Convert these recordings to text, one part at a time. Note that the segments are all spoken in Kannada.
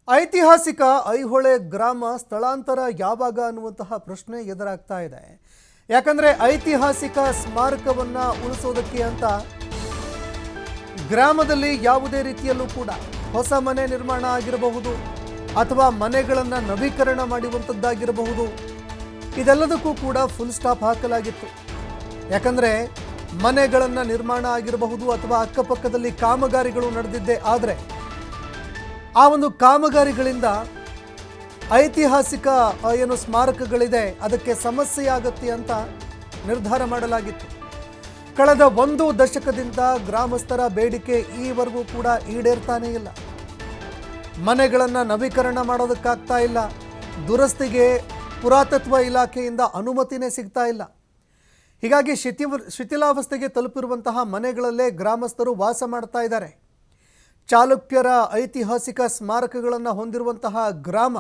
ಐತಿಹಾಸಿಕ ಐಹೊಳೆ ಗ್ರಾಮ ಸ್ಥಳಾಂತರ ಯಾವಾಗ ಅನ್ನುವಂತಹ ಪ್ರಶ್ನೆ ಎದುರಾಗ್ತಾ ಇದೆ. ಯಾಕಂದ್ರೆ ಐತಿಹಾಸಿಕ ಸ್ಮಾರಕವನ್ನ ಉಳಿಸೋದಕ್ಕೆ ಅಂತ ಗ್ರಾಮದಲ್ಲಿ ಯಾವುದೇ ರೀತಿಯಲ್ಲೂ ಕೂಡ ಹೊಸ ಮನೆ ನಿರ್ಮಾಣ ಆಗಿರಬಹುದು ಅಥವಾ ಮನೆಗಳನ್ನು ನವೀಕರಣ ಮಾಡುವಂಥದ್ದಾಗಿರಬಹುದು, ಇದೆಲ್ಲದಕ್ಕೂ ಕೂಡ ಫುಲ್ ಸ್ಟಾಪ್ ಹಾಕಲಾಗಿತ್ತು. ಯಾಕಂದ್ರೆ ಮನೆಗಳನ್ನು ನಿರ್ಮಾಣ ಆಗಿರಬಹುದು ಅಥವಾ ಅಕ್ಕಪಕ್ಕದಲ್ಲಿ ಕಾಮಗಾರಿಗಳು ನಡೆದಿದ್ದೇ ಆದರೆ ಆ ಒಂದು ಕಾಮಗಾರಿಗಳಿಂದ ಐತಿಹಾಸಿಕ ಏನು ಸ್ಮಾರಕಗಳಿದೆ ಅದಕ್ಕೆ ಸಮಸ್ಯೆಯಾಗತ್ತೆ ಅಂತ ನಿರ್ಧಾರ ಮಾಡಲಾಗಿತ್ತು. ಕಳೆದ 1 ದಶಕದಿಂದ ಗ್ರಾಮಸ್ಥರ ಬೇಡಿಕೆ ಈವರೆಗೂ ಕೂಡ ಈಡೇರ್ತಾನೇ ಇಲ್ಲ. ಮನೆಗಳನ್ನು ನವೀಕರಣ ಮಾಡೋದಕ್ಕಾಗ್ತಾ ಇಲ್ಲ, ದುರಸ್ತಿಗೆ ಪುರಾತತ್ವ ಇಲಾಖೆಯಿಂದ ಅನುಮತಿನೇ ಸಿಗ್ತಾ ಇಲ್ಲ. ಹೀಗಾಗಿ ಶಿಥಿಲಾವಸ್ಥೆಗೆ ತಲುಪಿರುವಂತಹ ಮನೆಗಳಲ್ಲೇ ಗ್ರಾಮಸ್ಥರು ವಾಸ ಮಾಡ್ತಾ ಇದ್ದಾರೆ. ಚಾಲುಕ್ಯರ ಐತಿಹಾಸಿಕ ಸ್ಮಾರಕಗಳನ್ನು ಹೊಂದಿರುವಂತಹ ಗ್ರಾಮ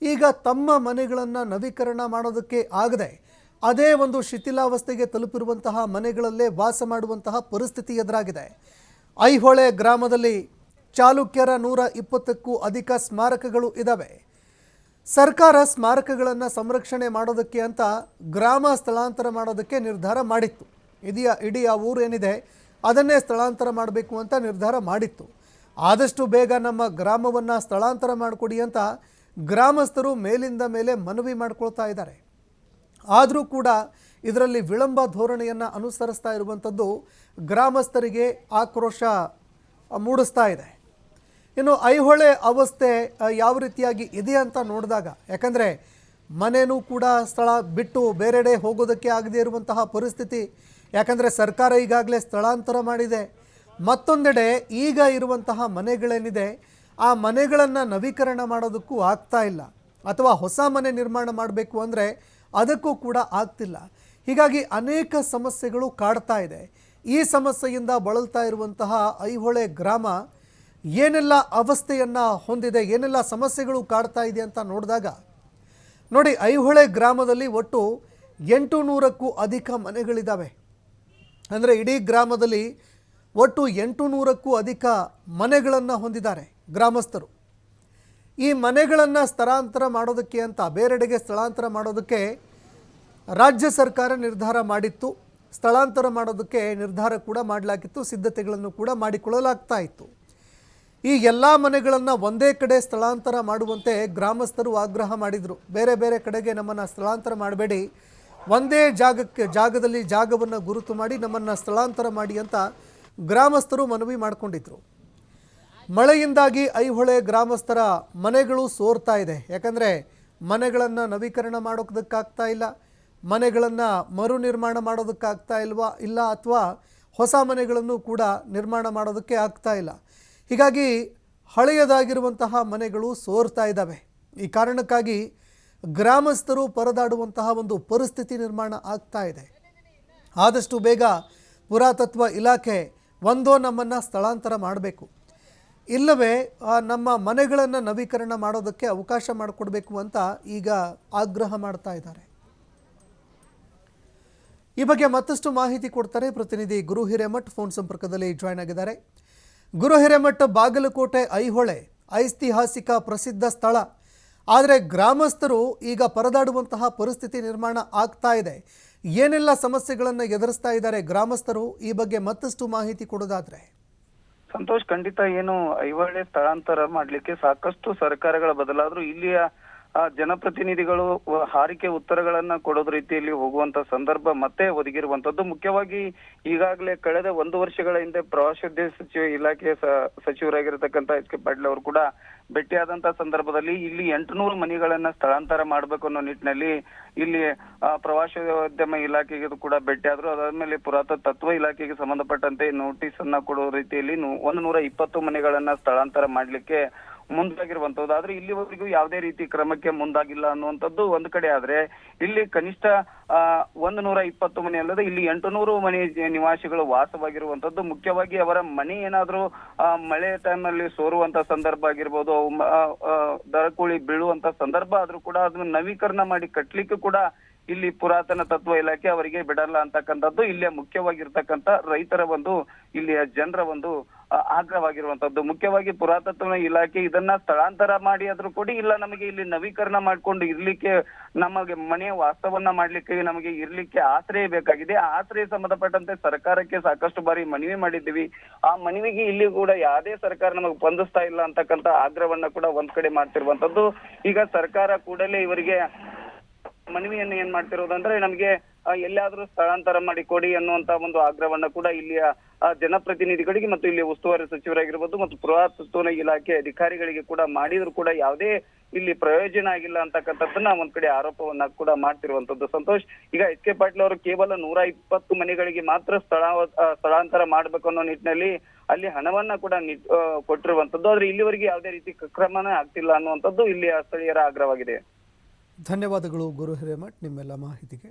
ಈಗ ತಮ್ಮ ಮನೆಗಳನ್ನು ನವೀಕರಣ ಮಾಡೋದಕ್ಕೆ ಆಗದೆ ಅದೇ ಒಂದು ಶಿಥಿಲಾವಸ್ಥೆಗೆ ತಲುಪಿರುವಂತಹ ಮನೆಗಳಲ್ಲೇ ವಾಸ ಮಾಡುವಂತಹ ಪರಿಸ್ಥಿತಿ ಎದುರಾಗಿದೆ. ಐಹೊಳೆ ಗ್ರಾಮದಲ್ಲಿ ಚಾಲುಕ್ಯರ 120ಕ್ಕೂ ಅಧಿಕ ಸ್ಮಾರಕಗಳು ಇದ್ದಾವೆ. ಸರ್ಕಾರ ಸ್ಮಾರಕಗಳನ್ನು ಸಂರಕ್ಷಣೆ ಮಾಡೋದಕ್ಕೆ ಅಂತ ಗ್ರಾಮ ಸ್ಥಳಾಂತರ ಮಾಡೋದಕ್ಕೆ ನಿರ್ಧಾರ ಮಾಡಿತ್ತು. ಇಡೀ ಆ ಊರು ಏನಿದೆ ಅದನ್ನೇ ಸ್ಥಳಾಂತರ ಮಾಡಬೇಕು ಅಂತ ನಿರ್ಧಾರ ಮಾಡಿತ್ತು. ಆದಷ್ಟು ಬೇಗ ನಮ್ಮ ಗ್ರಾಮವನ್ನು ಸ್ಥಳಾಂತರ ಮಾಡಿಕೊಡಿ ಅಂತ ಗ್ರಾಮಸ್ಥರು ಮೇಲಿಂದ ಮೇಲೆ ಮನವಿ ಮಾಡ್ಕೊಳ್ತಾ ಇದ್ದಾರೆ. ಆದರೂ ಕೂಡ ಇದರಲ್ಲಿ ವಿಳಂಬ ಧೋರಣೆಯನ್ನು ಅನುಸರಿಸ್ತಾ ಇರುವಂಥದ್ದು ಗ್ರಾಮಸ್ಥರಿಗೆ ಆಕ್ರೋಶ ಮೂಡಿಸ್ತಾ ಇದೆ. ಇನ್ನು ಐಹೊಳೆ ಅವಸ್ಥೆ ಯಾವ ರೀತಿಯಾಗಿ ಇದೆ ಅಂತ ನೋಡಿದಾಗ, ಯಾಕಂದರೆ ಮನೆಯೂ ಕೂಡ ಸ್ಥಳ ಬಿಟ್ಟು ಬೇರೆಡೆ ಹೋಗೋದಕ್ಕೆ ಆಗದೇ ಇರುವಂತಹ ಪರಿಸ್ಥಿತಿ, ಯಾಕಂದರೆ ಸರ್ಕಾರ ಈಗಾಗಲೇ ಸ್ಥಳಾಂತರ ಮಾಡಿದೆ. ಮತ್ತೊಂದೆಡೆ ಈಗ ಇರುವಂತಹ ಮನೆಗಳೇನಿದೆ ಆ ಮನೆಗಳನ್ನು ನವೀಕರಣ ಮಾಡೋದಕ್ಕೂ ಆಗ್ತಾ ಇಲ್ಲ, ಅಥವಾ ಹೊಸ ಮನೆ ನಿರ್ಮಾಣ ಮಾಡಬೇಕು ಅಂದರೆ ಅದಕ್ಕೂ ಕೂಡ ಆಗ್ತಿಲ್ಲ. ಹೀಗಾಗಿ ಅನೇಕ ಸಮಸ್ಯೆಗಳು ಕಾಡ್ತಾ ಇದೆ. ಈ ಸಮಸ್ಯೆಯಿಂದ ಬಳಲ್ತಾ ಇರುವಂತಹ ಐಹೊಳೆ ಗ್ರಾಮ ಏನೆಲ್ಲ ಅವಸ್ಥೆಯನ್ನು ಹೊಂದಿದೆ, ಏನೆಲ್ಲ ಸಮಸ್ಯೆಗಳು ಕಾಡ್ತಾ ಇದೆ ಅಂತ ನೋಡಿದಾಗ ನೋಡಿ, ಐಹೊಳೆ ಗ್ರಾಮದಲ್ಲಿ ಒಟ್ಟು 800ಕ್ಕೂ ಅಧಿಕ ಮನೆಗಳಿದ್ದಾವೆ. ಅಂದರೆ ಇಡೀ ಗ್ರಾಮದಲ್ಲಿ ಒಟ್ಟು 800ಕ್ಕೂ ಅಧಿಕ ಮನೆಗಳನ್ನು ಹೊಂದಿದ್ದಾರೆ ಗ್ರಾಮಸ್ಥರು. ಈ ಮನೆಗಳನ್ನು ಸ್ಥಳಾಂತರ ಮಾಡೋದಕ್ಕೆ ಅಂತ ಬೇರೆಡೆಗೆ ಸ್ಥಳಾಂತರ ಮಾಡೋದಕ್ಕೆ ರಾಜ್ಯ ಸರ್ಕಾರ ನಿರ್ಧಾರ ಮಾಡಿತ್ತು. ಸ್ಥಳಾಂತರ ಮಾಡೋದಕ್ಕೆ ನಿರ್ಧಾರ ಕೂಡ ಮಾಡಲಾಗಿತ್ತು, ಸಿದ್ಧತೆಗಳನ್ನು ಕೂಡ ಮಾಡಿಕೊಳ್ಳಲಾಗ್ತಾ ಇತ್ತು. ಈ ಎಲ್ಲ ಮನೆಗಳನ್ನು ಒಂದೇ ಕಡೆ ಸ್ಥಳಾಂತರ ಮಾಡುವಂತೆ ಗ್ರಾಮಸ್ಥರು ಆಗ್ರಹ ಮಾಡಿದರು. ಬೇರೆ ಬೇರೆ ಕಡೆಗೆ ನಮ್ಮನ್ನು ಸ್ಥಳಾಂತರ ಮಾಡಬೇಡಿ, ಒಂದೇ ಜಾಗದಲ್ಲಿ ಜಾಗವನ್ನು ಗುರುತು ಮಾಡಿ ನಮ್ಮನ್ನು ಸ್ಥಳಾಂತರ ಮಾಡಿ ಅಂತ ಗ್ರಾಮಸ್ಥರು ಮನವಿ ಮಾಡಿಕೊಂಡಿದ್ರು. ಮಳೆಯಿಂದಾಗಿ ಐಹೊಳೆ ಗ್ರಾಮಸ್ಥರ ಮನೆಗಳು ಸೋರ್ತಾ ಇದೆ. ಯಾಕಂದರೆ ಮನೆಗಳನ್ನು ನವೀಕರಣ ಮಾಡೋದಕ್ಕಾಗ್ತಾ ಇಲ್ಲ, ಮನೆಗಳನ್ನು ಮರು ನಿರ್ಮಾಣ ಮಾಡೋದಕ್ಕಾಗ್ತಾ ಇಲ್ಲ ಅಥವಾ ಹೊಸ ಮನೆಗಳನ್ನು ಕೂಡ ನಿರ್ಮಾಣ ಮಾಡೋದಕ್ಕೆ ಆಗ್ತಾ ಇಲ್ಲ. ಹೀಗಾಗಿ ಹಳೆಯದಾಗಿರುವಂತಹ ಮನೆಗಳು ಸೋರ್ತಾ ಇದ್ದಾವೆ. ಈ ಕಾರಣಕ್ಕಾಗಿ ಗ್ರಾಮಸ್ಥರು ಪರದಾಡುವಂತಹ ಒಂದು ಪರಿಸ್ಥಿತಿ ನಿರ್ಮಾಣ ಆಗ್ತಾ ಇದೆ. ಆದಷ್ಟು ಬೇಗ ಪುರಾತತ್ವ ಇಲಾಖೆ ಒಂದೋ ನಮ್ಮನ್ನು ಸ್ಥಳಾಂತರ ಮಾಡಬೇಕು, ಇಲ್ಲವೇ ನಮ್ಮ ಮನೆಗಳನ್ನು ನವೀಕರಣ ಮಾಡೋದಕ್ಕೆ ಅವಕಾಶ ಮಾಡಿಕೊಡ್ಬೇಕು ಅಂತ ಈಗ ಆಗ್ರಹ ಮಾಡ್ತಾ ಇದ್ದಾರೆ. ಈ ಬಗ್ಗೆ ಮತ್ತಷ್ಟು ಮಾಹಿತಿ ಕೊಡ್ತಾರೆ ಪ್ರತಿನಿಧಿ ಗುರು ಹಿರೇಮಠ್, ಫೋನ್ ಸಂಪರ್ಕದಲ್ಲಿ ಜಾಯ್ನ್ ಆಗಿದ್ದಾರೆ. ಗುರು ಹಿರೇಮಠ್, ಬಾಗಲಕೋಟೆ ಐಹೊಳೆ ಐತಿಹಾಸಿಕ ಪ್ರಸಿದ್ಧ ಸ್ಥಳ, ಆದರೆ ಗ್ರಾಮಸ್ಥರು ಈಗ ಪರದಾಡುವಂತಹ ಪರಿಸ್ಥಿತಿ ನಿರ್ಮಾಣ ಆಗ್ತಾ ಇದೆ. ಏನೆಲ್ಲ ಸಮಸ್ಯೆಗಳನ್ನು ಎದುರಿಸ್ತಾ ಇದ್ದಾರೆ ಗ್ರಾಮಸ್ಥರು, ಈ ಬಗ್ಗೆ ಮತ್ತಷ್ಟು ಮಾಹಿತಿ ಕೊಡೋದಾದ್ರೆ? ಸಂತೋಷ್, ಖಂಡಿತ ಏನು ಐಹೊಳೆ ಸ್ಥಳಾಂತರ ಮಾಡ್ಲಿಕ್ಕೆ ಸಾಕಷ್ಟು ಸರ್ಕಾರಗಳ ಬದಲಾದ್ರೂ ಇಲ್ಲಿಯ ಜನಪ್ರತಿನಿಧಿಗಳು ಹಾರಿಕೆ ಉತ್ತರಗಳನ್ನ ಕೊಡೋದ್ ರೀತಿಯಲ್ಲಿ ಹೋಗುವಂತ ಸಂದರ್ಭ ಮತ್ತೆ ಒದಗಿರುವಂತದ್ದು. ಮುಖ್ಯವಾಗಿ ಈಗಾಗಲೇ ಕಳೆದ 1 ವರ್ಷಗಳ ಹಿಂದೆ ಪ್ರವಾಸೋದ್ಯಮ ಸಚಿವ ಇಲಾಖೆಯ ಸಚಿವರಾಗಿರತಕ್ಕಂತ ಎಚ್ ಕೆ ಪಾಟೀಲ್ ಅವರು ಕೂಡ ಭೇಟಿಯಾದಂತ ಸಂದರ್ಭದಲ್ಲಿ ಇಲ್ಲಿ 800 ಮನೆಗಳನ್ನ ಸ್ಥಳಾಂತರ ಮಾಡ್ಬೇಕು ಅನ್ನೋ ನಿಟ್ಟಿನಲ್ಲಿ ಇಲ್ಲಿ ಪ್ರವಾಸೋದ್ಯಮ ಇಲಾಖೆಗೆ ಕೂಡ ಭೇಟಿಯಾದ್ರು. ಅದಾದ್ಮೇಲೆ ಪುರಾತತ್ವ ಇಲಾಖೆಗೆ ಸಂಬಂಧಪಟ್ಟಂತೆ ನೋಟಿಸ್ ಅನ್ನ ಕೊಡೋ ರೀತಿಯಲ್ಲಿ 120 ಮನೆಗಳನ್ನ ಸ್ಥಳಾಂತರ ಮಾಡ್ಲಿಕ್ಕೆ ಮುಂದಾಗಿರುವಂತದ್ದು. ಆದ್ರೆ ಇಲ್ಲಿವರೆಗೂ ಯಾವುದೇ ರೀತಿ ಕ್ರಮಕ್ಕೆ ಮುಂದಾಗಿಲ್ಲ ಅನ್ನುವಂಥದ್ದು ಒಂದು ಕಡೆ. ಆದ್ರೆ ಇಲ್ಲಿ ಕನಿಷ್ಠ 120 ಮನೆ ಅಲ್ಲದೆ ಇಲ್ಲಿ 800 ಮನೆ ನಿವಾಸಿಗಳು ವಾಸವಾಗಿರುವಂತದ್ದು. ಮುಖ್ಯವಾಗಿ ಅವರ ಮನೆ ಏನಾದ್ರೂ ಮಳೆ ಟೈಮ್ ನಲ್ಲಿ ಸೋರುವಂತ ಸಂದರ್ಭ ಆಗಿರ್ಬೋದು, ದರಕುಳಿ ಬೀಳುವಂತ ಸಂದರ್ಭ ಆದ್ರೂ ಕೂಡ ಅದನ್ನ ನವೀಕರಣ ಮಾಡಿ ಕಟ್ಲಿಕ್ಕೆ ಕೂಡ ಇಲ್ಲಿ ಪುರಾತನ ತತ್ವ ಇಲಾಖೆ ಅವರಿಗೆ ಬಿಡಲ್ಲ ಅಂತಕ್ಕಂಥದ್ದು ಇಲ್ಲಿಯ ಮುಖ್ಯವಾಗಿರ್ತಕ್ಕಂಥ ರೈತರ ಒಂದು ಇಲ್ಲಿಯ ಜನರ ಒಂದು ಆಗ್ರಹವಾಗಿರುವಂತದ್ದು. ಮುಖ್ಯವಾಗಿ ಪುರಾತತ್ವ ಇಲಾಖೆ ಇದನ್ನ ಸ್ಥಳಾಂತರ ಮಾಡಿ ಆದ್ರೂ ಕೊಡಿ, ಇಲ್ಲ ನಮಗೆ ಇಲ್ಲಿ ನವೀಕರಣ ಮಾಡ್ಕೊಂಡು ಇರ್ಲಿಕ್ಕೆ, ನಮಗೆ ಮನೆಯ ವಾಸ್ತವನ್ನ ಮಾಡ್ಲಿಕ್ಕೆ ನಮಗೆ ಇರ್ಲಿಕ್ಕೆ ಆಶ್ರಯ ಬೇಕಾಗಿದೆ. ಆ ಆಶ್ರಯ ಸಂಬಂಧಪಟ್ಟಂತೆ ಸರ್ಕಾರಕ್ಕೆ ಸಾಕಷ್ಟು ಬಾರಿ ಮನವಿ ಮಾಡಿದ್ದೀವಿ. ಆ ಮನವಿಗೆ ಇಲ್ಲಿ ಕೂಡ ಯಾವುದೇ ಸರ್ಕಾರ ನಮಗೆ ಸ್ಪಂದಿಸ್ತಾ ಇಲ್ಲ ಅಂತಕ್ಕಂತ ಆಗ್ರಹವನ್ನ ಕೂಡ ಒಂದ್ ಕಡೆ ಮಾಡ್ತಿರುವಂತದ್ದು. ಈಗ ಸರ್ಕಾರ ಕೂಡಲೇ ಇವರಿಗೆ ಮನವಿಯನ್ನು ಏನ್ ಮಾಡ್ತಿರೋದಂದ್ರೆ, ನಮಗೆ ಎಲ್ಲಾದ್ರೂ ಸ್ಥಳಾಂತರ ಮಾಡಿ ಕೊಡಿ ಅನ್ನುವಂತ ಒಂದು ಆಗ್ರಹವನ್ನ ಕೂಡ ಇಲ್ಲಿಯ ಜನಪ್ರತಿನಿಧಿಗಳಿಗೆ ಮತ್ತು ಇಲ್ಲಿ ಉಸ್ತುವಾರಿ ಸಚಿವರಾಗಿರ್ಬೋದು ಮತ್ತು ಪುರಾತತ್ವ ಇಲಾಖೆ ಅಧಿಕಾರಿಗಳಿಗೆ ಕೂಡ ಮಾಡಿದ್ರು ಕೂಡ ಯಾವುದೇ ಇಲ್ಲಿ ಪ್ರಯೋಜನ ಆಗಿಲ್ಲ ಅಂತಕ್ಕಂಥದ್ದನ್ನ ಒಂದ್ ಕಡೆ ಆರೋಪವನ್ನ ಕೂಡ ಮಾಡ್ತಿರುವಂತದ್ದು. ಸಂತೋಷ್, ಈಗ ಎಚ್ ಕೆ ಪಾಟೀಲ್ ಅವರು ಕೇವಲ 120 ಮನೆಗಳಿಗೆ ಮಾತ್ರ ಸ್ಥಳಾಂತರ ಮಾಡ್ಬೇಕು ಅನ್ನೋ ನಿಟ್ಟಿನಲ್ಲಿ ಅಲ್ಲಿ ಹಣವನ್ನ ಕೂಡ ಕೊಟ್ಟಿರುವಂತದ್ದು. ಆದ್ರೆ ಇಲ್ಲಿವರೆಗೆ ಯಾವುದೇ ರೀತಿ ಕ್ರಮನೇ ಆಗ್ತಿಲ್ಲ ಅನ್ನುವಂಥದ್ದು ಇಲ್ಲಿಯ ಸ್ಥಳೀಯರ ಆಗ್ರಹವಾಗಿದೆ. ಧನ್ಯವಾದಗಳು ಗುರು ಹಿರೇಮಠ್ ನಿಮ್ಮೆಲ್ಲ ಮಾಹಿತಿಗೆ.